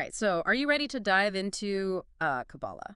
right, so are you ready to dive into Kabbalah?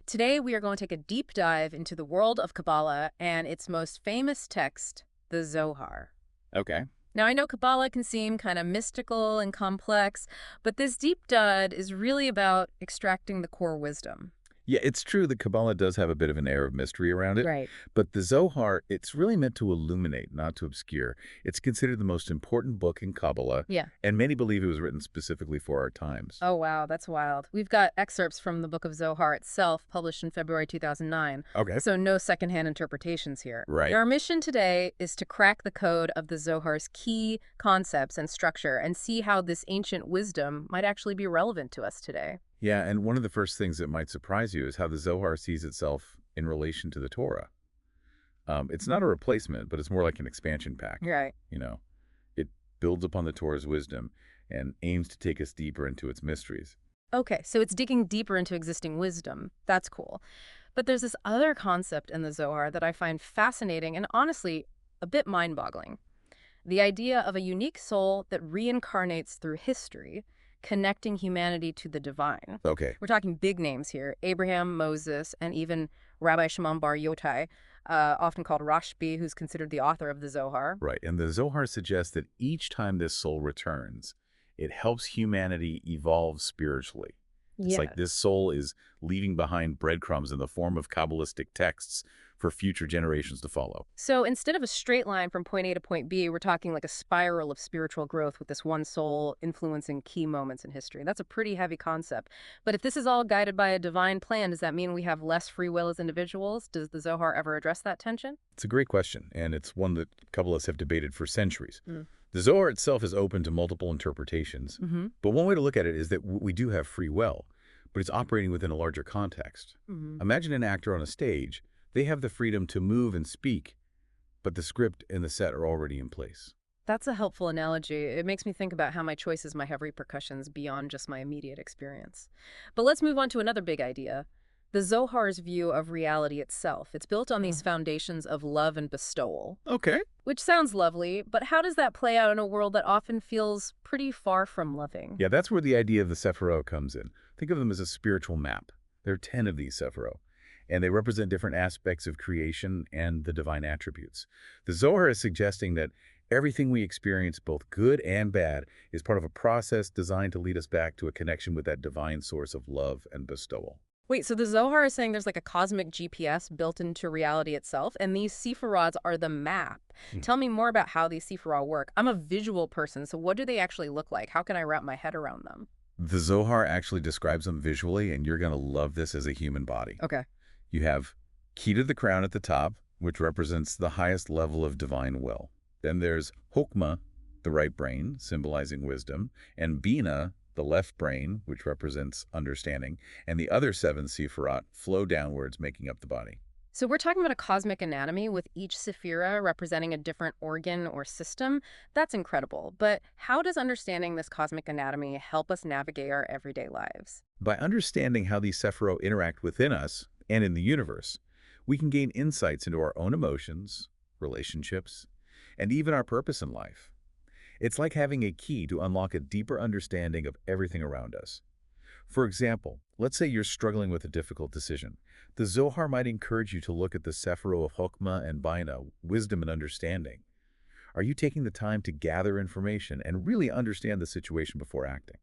Today we are going to take a deep dive into the world of Kabbalah and its most famous text, the Zohar. Okay. Now, I know Kabbalah can seem kind of mystical and complex, but this deep dive is really about extracting the core wisdom. Yeah, it's true that Kabbalah does have a bit of an air of mystery around it, Right. but the Zohar, it's really meant to illuminate, not to obscure. It's considered the most important book in Kabbalah, Yeah. and many believe it was written specifically for our times. Oh, wow, that's wild. We've got excerpts from the Book of Zohar itself, published in February 2009, Okay. so no secondhand interpretations here. Right. Our mission today is to crack the code of the Zohar's key concepts and structure and see how this ancient wisdom might actually be relevant to us today. Yeah, and one of the first things that might surprise you is how the Zohar sees itself in relation to the Torah. It's not a replacement, but it's more like an expansion pack. Right. You know, it builds upon the Torah's wisdom and aims to take us deeper into its mysteries. Okay, so it's digging deeper into existing wisdom. That's cool. But there's this other concept in the Zohar that I find fascinating and honestly a bit mind-boggling. The idea of a unique soul that reincarnates through history, connecting humanity to the divine. Okay. We're talking big names here: Abraham, Moses, and even Rabbi Shimon Bar Yochai, often called Rashbi, who's considered the author of the Zohar. Right, and the Zohar suggests that each time this soul returns, it helps humanity evolve spiritually. It's Yeah. like this soul is leaving behind breadcrumbs in the form of Kabbalistic texts for future generations to follow. So instead of a straight line from point A to point B, we're talking like a spiral of spiritual growth with this one soul influencing key moments in history. That's a pretty heavy concept. But if this is all guided by a divine plan, does that mean we have less free will as individuals? Does the Zohar ever address that tension? It's a great question, and it's one that Kabbalists have debated for centuries. Mm. The Zohar itself is open to multiple interpretations, Mm-hmm. but one way to look at it is that we do have free will, but it's operating within a larger context. Mm-hmm. Imagine an actor on a stage. They have the freedom to move and speak, but the script and the set are already in place. That's a helpful analogy. It makes me think about how my choices might have repercussions beyond just my immediate experience. But let's move on to another big idea: the Zohar's view of reality itself. It's built on these foundations of love and bestowal, Okay. which sounds lovely, but how does that play out in a world that often feels pretty far from loving? Yeah, that's where the idea of the Sephirot comes in. Think of them as a spiritual map. There are 10 of these Sephirot, and they represent different aspects of creation and the divine attributes. The Zohar is suggesting that everything we experience, both good and bad, is part of a process designed to lead us back to a connection with that divine source of love and bestowal. Wait, so the Zohar is saying there's like a cosmic GPS built into reality itself, and these sephirots are the map. Tell me more about how these sephirot work. I'm a visual person, so what do they actually look like? How can I wrap my head around them? The Zohar actually describes them visually, and you're going to love this as a human body. Okay. You have key to the crown at the top, which represents the highest level of divine will. Then there's Hokmah, the right brain, symbolizing wisdom, and Bina, the left brain, which represents understanding, and the other 7 Sephirot flow downwards, making up the body. So we're talking about a cosmic anatomy with each sephira representing a different organ or system. That's incredible. But how does understanding this cosmic anatomy help us navigate our everyday lives? By understanding how these Sephirot interact within us and in the universe, we can gain insights into our own emotions, relationships, and even our purpose in life. It's like having a key to unlock a deeper understanding of everything around us. For example, let's say you're struggling with a difficult decision. The Zohar might encourage you to look at the Sephirot of Hokmah and Bina, wisdom and understanding. Are you taking the time to gather information and really understand the situation before acting?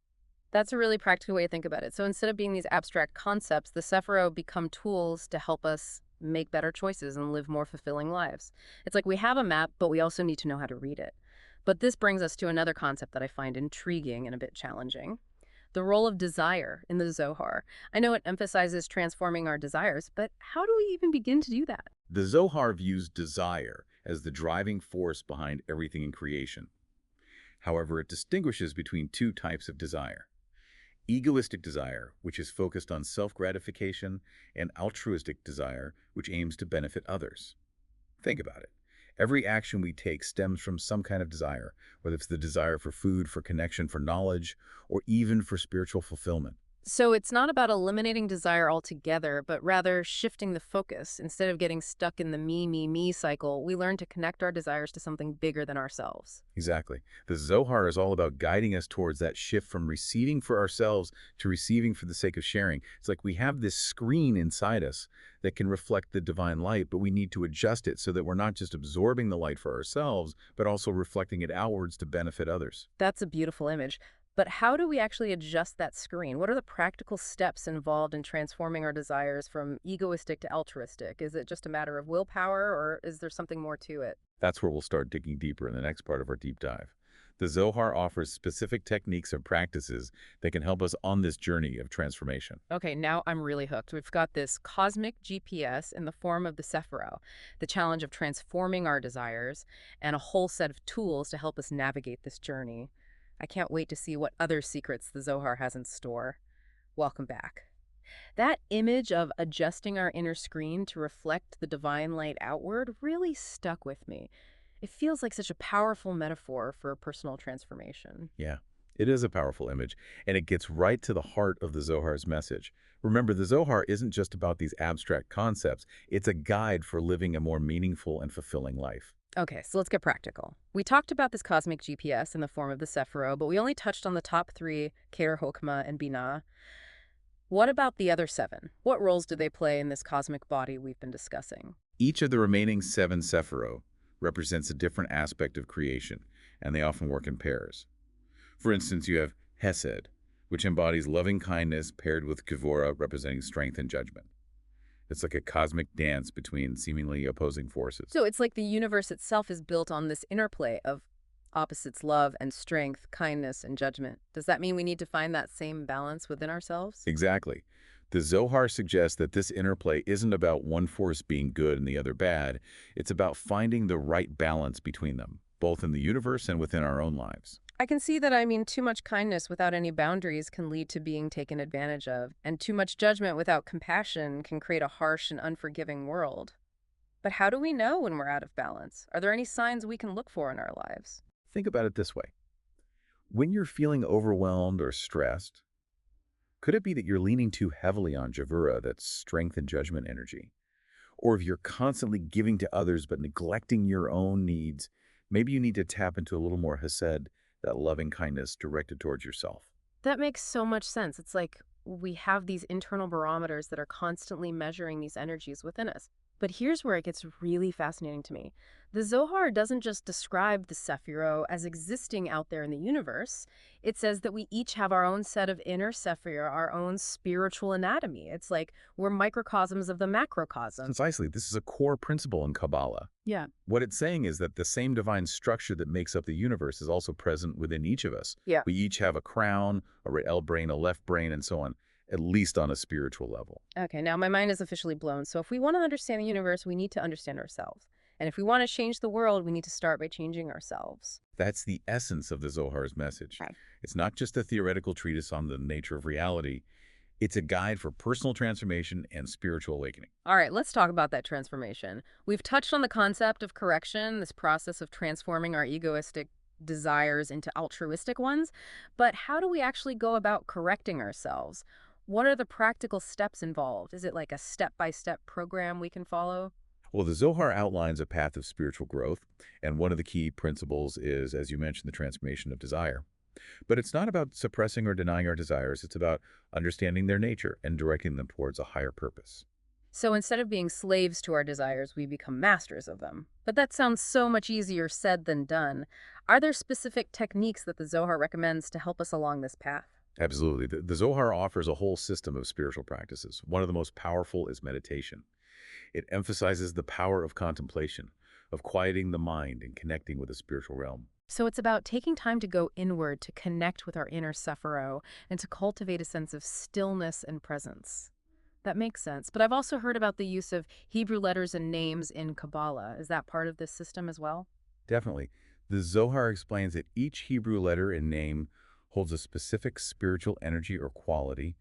That's a really practical way to think about it. So instead of being these abstract concepts, the sephirot become tools to help us make better choices and live more fulfilling lives. It's like we have a map, but we also need to know how to read it. But this brings us to another concept that I find intriguing and a bit challenging: the role of desire in the Zohar. I know it emphasizes transforming our desires, but how do we even begin to do that? The Zohar views desire as the driving force behind everything in creation. However, it distinguishes between 2 types of desire: egoistic desire, which is focused on self-gratification, and altruistic desire, which aims to benefit others. Think about it. Every action we take stems from some kind of desire, whether it's the desire for food, for connection, for knowledge, or even for spiritual fulfillment. So it's not about eliminating desire altogether, but rather shifting the focus. Instead of getting stuck in the me cycle, we learn to connect our desires to something bigger than ourselves. Exactly. The Zohar is all about guiding us towards that shift from receiving for ourselves to receiving for the sake of sharing. It's like we have this screen inside us that can reflect the divine light, but we need to adjust it so that we're not just absorbing the light for ourselves, but also reflecting it outwards to benefit others. That's a beautiful image. But how do we actually adjust that screen? What are the practical steps involved in transforming our desires from egoistic to altruistic? Is it just a matter of willpower, or is there something more to it? That's where we'll start digging deeper in the next part of our deep dive. The Zohar offers specific techniques and practices that can help us on this journey of transformation. Okay, now I'm really hooked. We've got this cosmic GPS in the form of the Sephiro, the challenge of transforming our desires, and a whole set of tools to help us navigate this journey. I can't wait to see what other secrets the Zohar has in store. Welcome back. That image of adjusting our inner screen to reflect the divine light outward really stuck with me. It feels like such a powerful metaphor for personal transformation. Yeah, it is a powerful image, and it gets right to the heart of the Zohar's message. Remember, the Zohar isn't just about these abstract concepts. It's a guide for living a more meaningful and fulfilling life. Okay, so let's get practical. We talked about this cosmic GPS in the form of the Sephiro, but we only touched on the top three, Keter, Hokmah, and Binah. What about the other seven? What roles do they play in this cosmic body we've been discussing? Each of the remaining seven Sephirot represents a different aspect of creation, and they often work in pairs. For instance, you have Hesed, which embodies loving kindness paired with Kivora, representing strength and judgment. It's like a cosmic dance between seemingly opposing forces. So it's like the universe itself is built on this interplay of opposites, love and strength, kindness and judgment. Does that mean we need to find that same balance within ourselves? Exactly. The Zohar suggests that this interplay isn't about one force being good and the other bad. It's about finding the right balance between them, both in the universe and within our own lives. I can see that, I mean, too much kindness without any boundaries can lead to being taken advantage of, and too much judgment without compassion can create a harsh and unforgiving world. But how do we know when we're out of balance? Are there any signs we can look for in our lives? Think about it this way. When you're feeling overwhelmed or stressed, could it be that you're leaning too heavily on Javura, that's strength and judgment energy? Or if you're constantly giving to others but neglecting your own needs, maybe you need to tap into a little more Hesed, that loving kindness directed towards yourself. That makes so much sense. It's like we have these internal barometers that are constantly measuring these energies within us. But here's where it gets really fascinating to me. The Zohar doesn't just describe the Sephiro as existing out there in the universe. It says that we each have our own set of inner Sephiro, our own spiritual anatomy. It's like we're microcosms of the macrocosm. Precisely, this is a core principle in Kabbalah. Yeah. What it's saying is that the same divine structure that makes up the universe is also present within each of us. Yeah. We each have a crown, a right brain, a left brain, and so on, at least on a spiritual level. Okay, now my mind is officially blown. So if we want to understand the universe, we need to understand ourselves. And if we want to change the world, we need to start by changing ourselves. That's the essence of the Zohar's message. Right. It's not just a theoretical treatise on the nature of reality. It's a guide for personal transformation and spiritual awakening. All right, let's talk about that transformation. We've touched on the concept of correction, this process of transforming our egoistic desires into altruistic ones. But how do we actually go about correcting ourselves? What are the practical steps involved? Is it like a step-by-step program we can follow? Well, the Zohar outlines a path of spiritual growth, and one of the key principles is, as you mentioned, the transformation of desire. But it's not about suppressing or denying our desires. It's about understanding their nature and directing them towards a higher purpose. So instead of being slaves to our desires, we become masters of them. But that sounds so much easier said than done. Are there specific techniques that the Zohar recommends to help us along this path? Absolutely. The Zohar offers a whole system of spiritual practices. One of the most powerful is meditation. It emphasizes the power of contemplation, of quieting the mind and connecting with the spiritual realm. So it's about taking time to go inward, to connect with our inner Sephiro, and to cultivate a sense of stillness and presence. That makes sense. But I've also heard about the use of Hebrew letters and names in Kabbalah. Is that part of this system as well? Definitely. The Zohar explains that each Hebrew letter and name holds a specific spiritual energy or quality,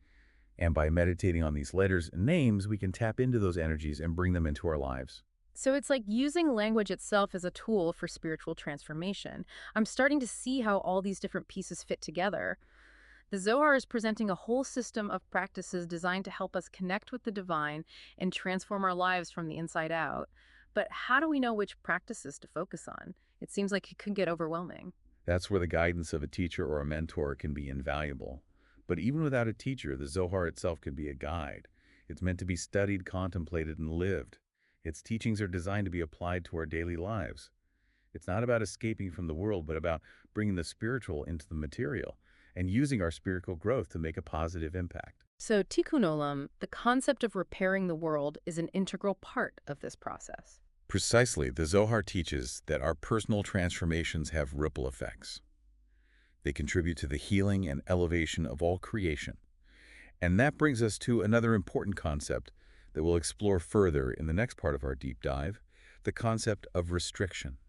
and by meditating on these letters and names, we can tap into those energies and bring them into our lives. So it's like using language itself as a tool for spiritual transformation. I'm starting to see how all these different pieces fit together. The Zohar is presenting a whole system of practices designed to help us connect with the divine and transform our lives from the inside out. But how do we know which practices to focus on? It seems like it could get overwhelming. That's where the guidance of a teacher or a mentor can be invaluable. But even without a teacher, the Zohar itself can be a guide. It's meant to be studied, contemplated, and lived. Its teachings are designed to be applied to our daily lives. It's not about escaping from the world, but about bringing the spiritual into the material and using our spiritual growth to make a positive impact. So, tikkun olam, the concept of repairing the world, is an integral part of this process. Precisely, the Zohar teaches that our personal transformations have ripple effects. They contribute to the healing and elevation of all creation. And that brings us to another important concept that we'll explore further in the next part of our deep dive, the concept of restriction.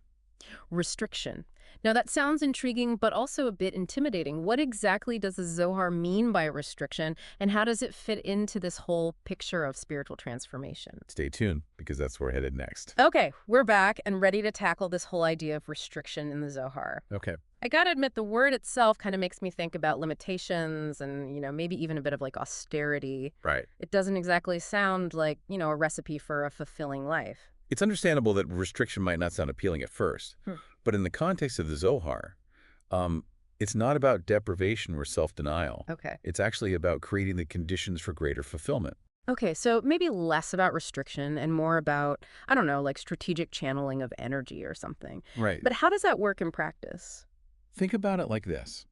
Restriction. Now, that sounds intriguing, but also a bit intimidating. What exactly does the Zohar mean by restriction, and how does it fit into this whole picture of spiritual transformation? Stay tuned, because that's where we're headed next. Okay, we're back and ready to tackle this whole idea of restriction in the Zohar. Okay. I gotta admit, the word itself kind of makes me think about limitations and, maybe even a bit of like austerity. Right. It doesn't exactly sound like, a recipe for a fulfilling life. It's understandable that restriction might not sound appealing at first, but in the context of the Zohar, it's not about deprivation or self-denial. Okay. It's actually about creating the conditions for greater fulfillment. Okay, so maybe less about restriction and more about, I don't know, like strategic channeling of energy or something. Right. But how does that work in practice? Think about it like this.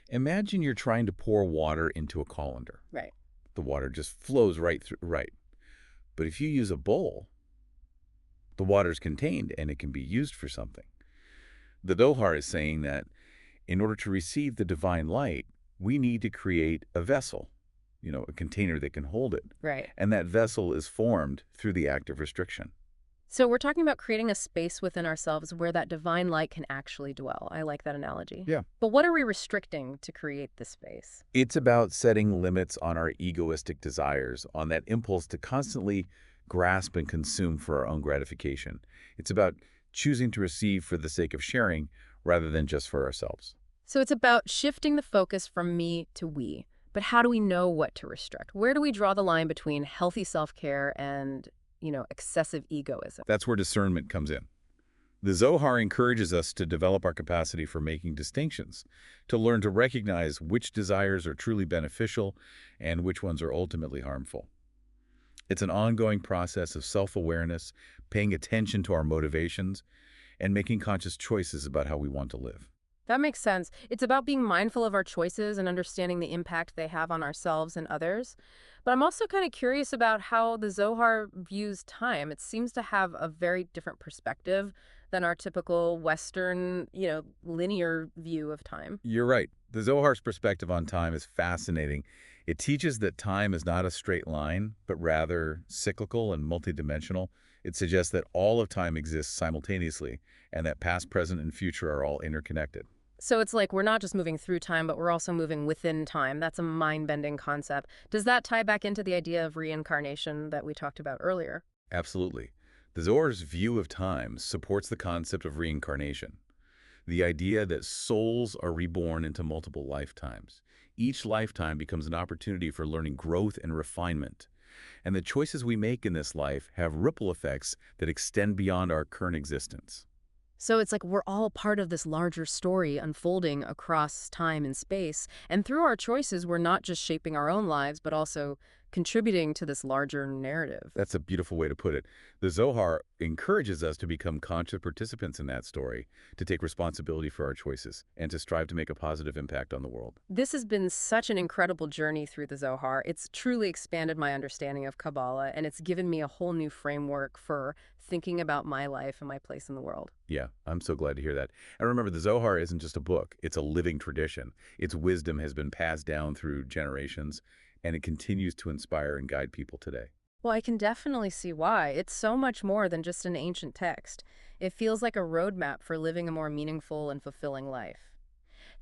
Imagine you're trying to pour water into a colander. Right. The water just flows right through, right. But if you use a bowl, the water is contained and it can be used for something. The Zohar is saying that in order to receive the divine light, we need to create a vessel, a container that can hold it. Right. And that vessel is formed through the act of restriction. So we're talking about creating a space within ourselves where that divine light can actually dwell. I like that analogy. Yeah. But what are we restricting to create this space? It's about setting limits on our egoistic desires, on that impulse to constantly grasp and consume for our own gratification. It's about choosing to receive for the sake of sharing rather than just for ourselves. So it's about shifting the focus from me to we. But how do we know what to restrict? Where do we draw the line between healthy self-care and, excessive egoism? That's where discernment comes in. The Zohar encourages us to develop our capacity for making distinctions, to learn to recognize which desires are truly beneficial and which ones are ultimately harmful. It's an ongoing process of self-awareness, paying attention to our motivations, and making conscious choices about how we want to live. That makes sense. It's about being mindful of our choices and understanding the impact they have on ourselves and others. But I'm also kind of curious about how the Zohar views time. It seems to have a very different perspective than our typical Western, linear view of time. You're right. The Zohar's perspective on time is fascinating. It teaches that time is not a straight line, but rather cyclical and multidimensional. It suggests that all of time exists simultaneously, and that past, present, and future are all interconnected. So it's like we're not just moving through time, but we're also moving within time. That's a mind-bending concept. Does that tie back into the idea of reincarnation that we talked about earlier? Absolutely. The Zohar's view of time supports the concept of reincarnation, the idea that souls are reborn into multiple lifetimes. Each lifetime becomes an opportunity for learning growth and refinement. And the choices we make in this life have ripple effects that extend beyond our current existence. So it's like we're all part of this larger story unfolding across time and space. And through our choices, we're not just shaping our own lives, but also contributing to this larger narrative. That's a beautiful way to put it. The Zohar encourages us to become conscious participants in that story, to take responsibility for our choices, and to strive to make a positive impact on the world. This has been such an incredible journey through the Zohar. It's truly expanded my understanding of Kabbalah, and it's given me a whole new framework for thinking about my life and my place in the world. Yeah, I'm so glad to hear that. And remember, the Zohar isn't just a book. It's a living tradition. Its wisdom has been passed down through generations, and it continues to inspire and guide people today. Well, I can definitely see why. It's so much more than just an ancient text. It feels like a roadmap for living a more meaningful and fulfilling life.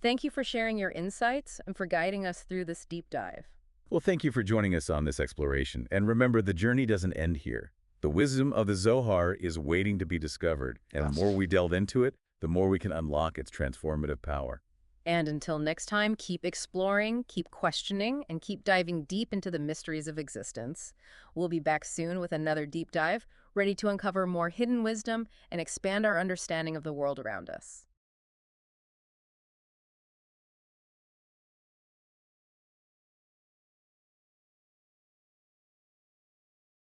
Thank you for sharing your insights and for guiding us through this deep dive. Well, thank you for joining us on this exploration. And remember, the journey doesn't end here. The wisdom of the Zohar is waiting to be discovered. And the more we delve into it, the more we can unlock its transformative power. And until next time, keep exploring, keep questioning, and keep diving deep into the mysteries of existence. We'll be back soon with another deep dive, ready to uncover more hidden wisdom and expand our understanding of the world around us.